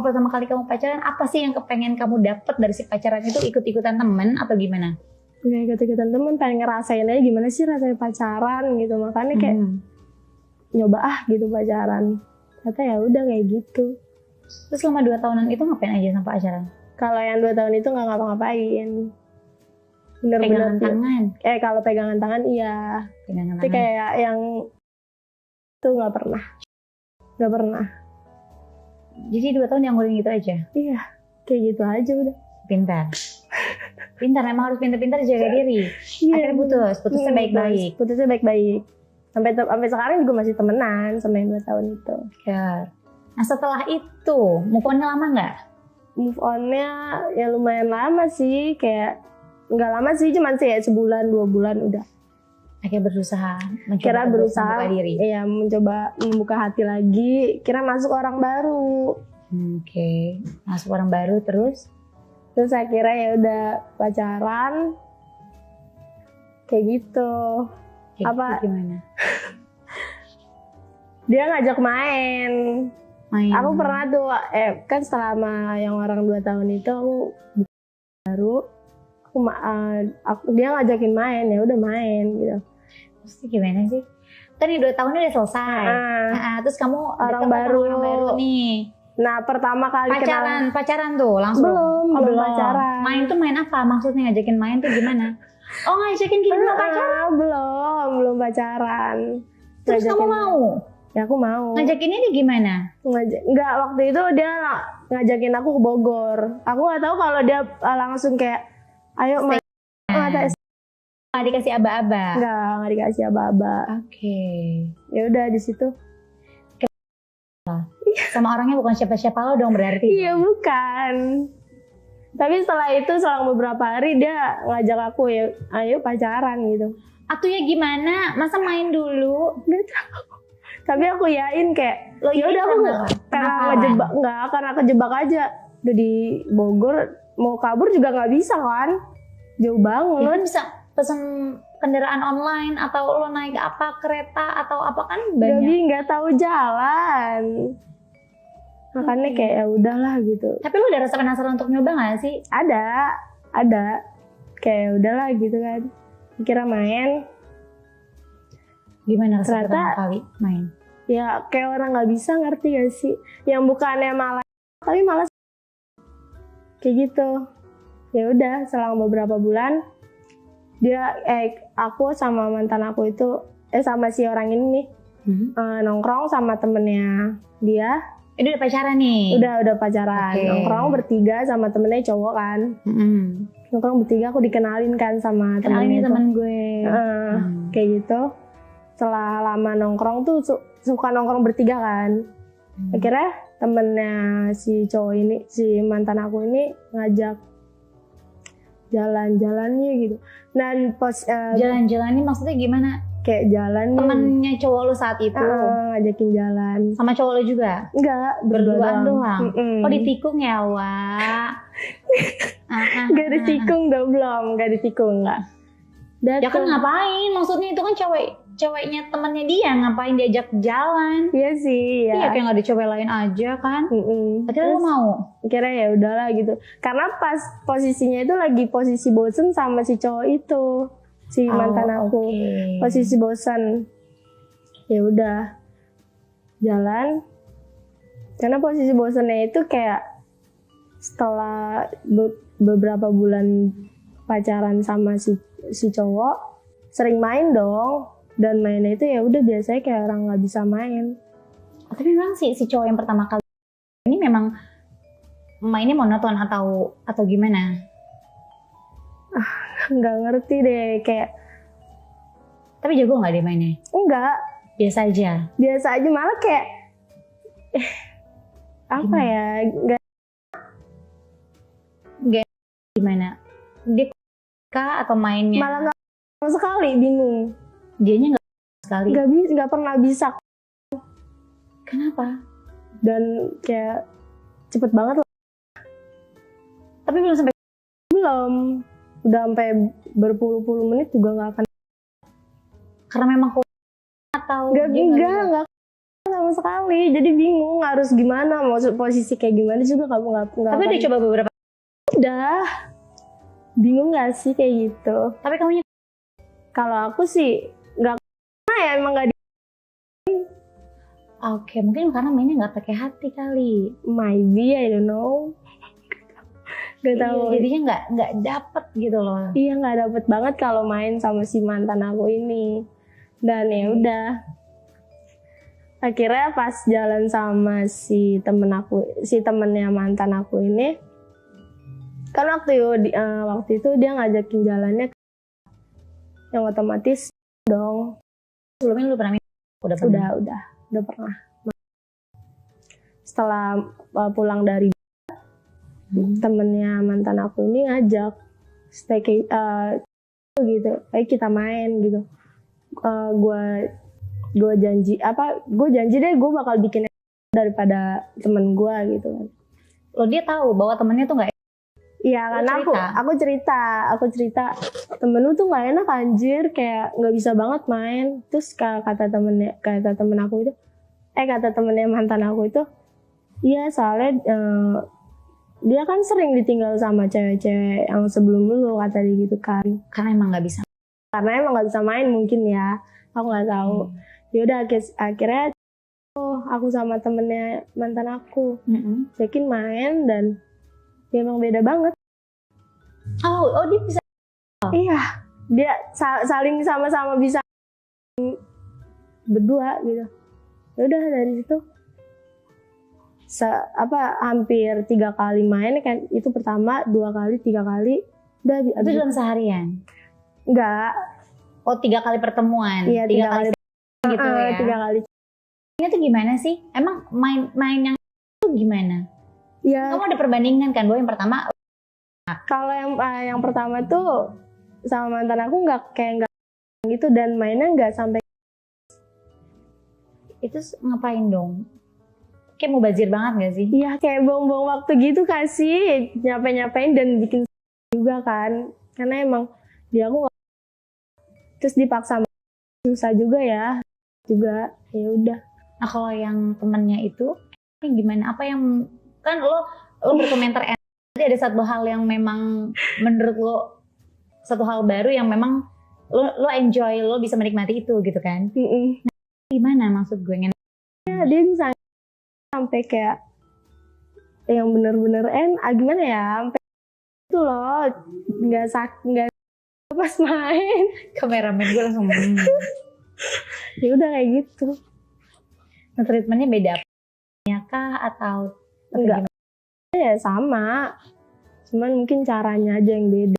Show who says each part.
Speaker 1: pertama kali kamu pacaran, apa sih yang kepengen kamu dapet dari si pacaran itu? Ikut-ikutan temen atau gimana?
Speaker 2: Nggak ikut-ikutan temen, pengen ngerasain aja gimana sih rasanya pacaran gitu. Makanya kayak nyoba gitu pacaran. Ternyata ya udah kayak gitu.
Speaker 1: Terus selama 2 tahunan itu ngapain aja sama pacaran?
Speaker 2: Kalau yang 2 tahun itu nggak ngapa-ngapain.
Speaker 1: Pegangan tangan?
Speaker 2: Kalau pegangan tangan iya.
Speaker 1: Pegangan
Speaker 2: Tapi
Speaker 1: tangan.
Speaker 2: kayak yang itu nggak pernah. Nggak pernah.
Speaker 1: Jadi 2 tahun dianggurin gitu aja?
Speaker 2: Iya, kayak gitu aja udah.
Speaker 1: Pintar. Pintar, emang harus pintar-pintar jaga diri.
Speaker 2: Iya,
Speaker 1: Akhirnya putusnya baik-baik.
Speaker 2: Putusnya baik-baik. Sampai sekarang juga masih temenan sama yang 2 tahun itu.
Speaker 1: Ya. Nah setelah itu, move on-nya lama nggak?
Speaker 2: Move on-nya ya lumayan lama sih, kayak nggak lama sih, cuman sih ya sebulan 2 bulan udah.
Speaker 1: Akhirnya berusaha
Speaker 2: membuka
Speaker 1: diri.
Speaker 2: Iya, mencoba membuka hati lagi. Kira masuk orang baru.
Speaker 1: Oke. Masuk orang baru terus
Speaker 2: akhirnya ya udah pacaran. Kayak gitu.
Speaker 1: Apa? Gimana?
Speaker 2: Dia ngajak main. Aku pernah tuh, kan selama yang orang 2 tahun itu aku baru, dia ngajakin main, ya udah main gitu.
Speaker 1: Terus gimana sih? Kan ini 2 tahunnya udah selesai. Terus kamu
Speaker 2: orang baru
Speaker 1: nih.
Speaker 2: Nah pertama kali
Speaker 1: pacaran tuh langsung?
Speaker 2: Belum pacaran.
Speaker 1: Main tuh main apa? Maksudnya ngajakin main tuh gimana? Oh ngajakin kita pacaran?
Speaker 2: Belum pacaran.
Speaker 1: Terus kamu mau?
Speaker 2: Ya aku mau.
Speaker 1: Ngajakin ini gimana?
Speaker 2: Enggak, waktu itu dia ngajakin aku ke Bogor. Aku nggak tahu kalau dia langsung kayak ayo main.
Speaker 1: Nggak dikasih aba-aba?
Speaker 2: Nggak dikasih aba-aba.
Speaker 1: Oke.
Speaker 2: Ya udah di situ.
Speaker 1: Sama orangnya bukan siapa-siapa lo dong berarti?
Speaker 2: Iya bukan. Tapi setelah itu selang beberapa hari dia ngajak aku ya ayo pacaran gitu.
Speaker 1: Atuhnya gimana? Masa main dulu?
Speaker 2: Nggak tahu. Tapi aku yain kayak ya udah aku karena kejebak aja. Udah di Bogor mau kabur juga nggak bisa kan? Jauh banget.
Speaker 1: Ya kan bisa pesen kendaraan online atau lo naik apa kereta atau apa kan banyak.
Speaker 2: Jadi nggak tahu jalan. Makanya kayak ya udahlah gitu.
Speaker 1: Tapi lo udah rasa penasaran untuk nyoba nggak sih?
Speaker 2: Ada. Kayak udahlah gitu kan. Kira main.
Speaker 1: Gimana rasa pertama kali main?
Speaker 2: Ya kayak orang nggak bisa, ngerti gak sih? Yang bukannya malas, tapi malas. Kayak gitu. Ya udah, selang beberapa bulan dia aku sama mantan aku itu sama si orang ini nih nongkrong sama temennya dia.
Speaker 1: Ini udah pacaran nih?
Speaker 2: Udah pacaran. Okay. Nongkrong bertiga sama temennya cowok kan. Nongkrong bertiga, aku dikenalin kan sama temennya.
Speaker 1: Kenalin temen gue.
Speaker 2: Kayak gitu. Setelah lama nongkrong tuh suka nongkrong bertiga kan. Akhirnya temennya si cowok ini, si mantan aku ini ngajak jalan-jalannya gitu. Dan
Speaker 1: jalan-jalannya maksudnya gimana?
Speaker 2: Kayak jalan.
Speaker 1: Temennya cowok lu saat itu
Speaker 2: ngajakin jalan.
Speaker 1: Sama cowok lu juga?
Speaker 2: Enggak,
Speaker 1: berduaan doang. Oh ditikung ya, Wak?
Speaker 2: Gak ditikung dong, belum. Gak ditikung, enggak.
Speaker 1: Ya kan ngapain? Maksudnya itu kan ceweknya temennya dia, ngapain diajak jalan?
Speaker 2: Iya sih, ya.
Speaker 1: Iya kayak nggak ada cewek lain aja kan? Akhirnya lu mau?
Speaker 2: Kira ya udahlah gitu. Karena pas posisinya itu lagi posisi bosen sama si cowok itu, si mantan aku. Posisi bosen. Ya udah jalan. Karena posisi bosennya itu kayak setelah beberapa bulan pacaran sama si cowok, sering main dong. Dan mainnya itu ya udah biasanya kayak orang nggak bisa main.
Speaker 1: Tapi memang si cowok yang pertama kali ini memang mainnya monoton atau gimana?
Speaker 2: Nggak ngerti deh kayak.
Speaker 1: Tapi jago nggak dia mainnya?
Speaker 2: Enggak.
Speaker 1: Biasa aja.
Speaker 2: Biasa aja, malah kayak apa ya?
Speaker 1: Gimana? Dia atau mainnya?
Speaker 2: Malah nggak sama sekali, bingung.
Speaker 1: Dianya nggak sekali?
Speaker 2: Nggak pernah bisa.
Speaker 1: Kenapa?
Speaker 2: Dan kayak cepet banget lah.
Speaker 1: Tapi
Speaker 2: belum. Udah sampai berpuluh-puluh menit juga nggak akan.
Speaker 1: Karena memang atau
Speaker 2: nggak sama sama sekali. Jadi bingung harus gimana, mau posisi kayak gimana juga kamu nggak.
Speaker 1: Tapi udah coba beberapa.
Speaker 2: Udah. Bingung nggak sih kayak gitu?
Speaker 1: Tapi kamu
Speaker 2: Kalau aku sih nggak, karena ya emang nggak.
Speaker 1: Oke, mungkin karena mainnya nggak pakai hati kali.
Speaker 2: Maybe, I don't know. Gak tahu.
Speaker 1: Iya, jadinya nggak dapet gitu loh.
Speaker 2: Iya, nggak dapet banget kalau main sama si mantan aku ini. Dan ya udah. Akhirnya pas jalan sama si temennya mantan aku ini, kan waktu itu dia ngajakin jalannya, yang otomatis dong.
Speaker 1: Sebelumnya lu pernah
Speaker 2: Udah pernah. Setelah pulang dari temennya mantan aku ini ngajak stay gitu, ayo kita main gitu. Gue janji deh gue bakal bikin daripada temen gue gitu kan.
Speaker 1: Lo dia tahu bahwa temennya tuh nggak.
Speaker 2: Iya, karena aku cerita temen lu tuh nggak enak anjir, kayak nggak bisa banget main. Terus kata temennya mantan aku itu, iya soalnya dia kan sering ditinggal sama cewek-cewek yang sebelum lu, kata dia gitu kan.
Speaker 1: Karena emang nggak bisa
Speaker 2: main mungkin ya, aku nggak tahu. Ya udah akhirnya aku sama temennya mantan aku cekin main, dan dia emang beda banget.
Speaker 1: Oh dia bisa.
Speaker 2: Iya, dia saling sama-sama bisa berdua gitu. Ya udah dari situ hampir 3 kali main kan, itu pertama, 2 kali, 3 kali udah.
Speaker 1: Itu dalam seharian?
Speaker 2: Enggak.
Speaker 1: Oh 3 kali pertemuan?
Speaker 2: Iya, 3 kali
Speaker 1: gitu ya?
Speaker 2: 3 kali.
Speaker 1: Ini tuh gimana sih? Emang main yang itu gimana?
Speaker 2: Ya,
Speaker 1: kamu ada perbandingan kan bahwa yang pertama?
Speaker 2: Kalau yang pertama tuh sama mantan aku nggak gitu, dan mainnya nggak sampai.
Speaker 1: Itu ngapain dong? Kayak mau bazir banget gak sih?
Speaker 2: Iya, kayak buang-buang waktu gitu kasih, nyapain dan bikin juga kan, karena emang dia aku gak, terus dipaksa susah juga ya udah.
Speaker 1: Nah kalau yang temennya itu gimana? Apa yang kan lo berkomentar nanti ada satu hal yang memang menurut lo satu hal baru yang memang lo enjoy, lo bisa menikmati itu gitu kan? Nah, gimana maksud gue?
Speaker 2: Ya, dia bisa sampai kayak yang bener-bener gimana ya, sampai itu loh, nggak pas main.
Speaker 1: Kameramen gue langsung
Speaker 2: ya udah kayak gitu.
Speaker 1: Nah, treatmentnya beda ya kah atau
Speaker 2: enggak? Ya sama, cuman mungkin caranya aja yang beda.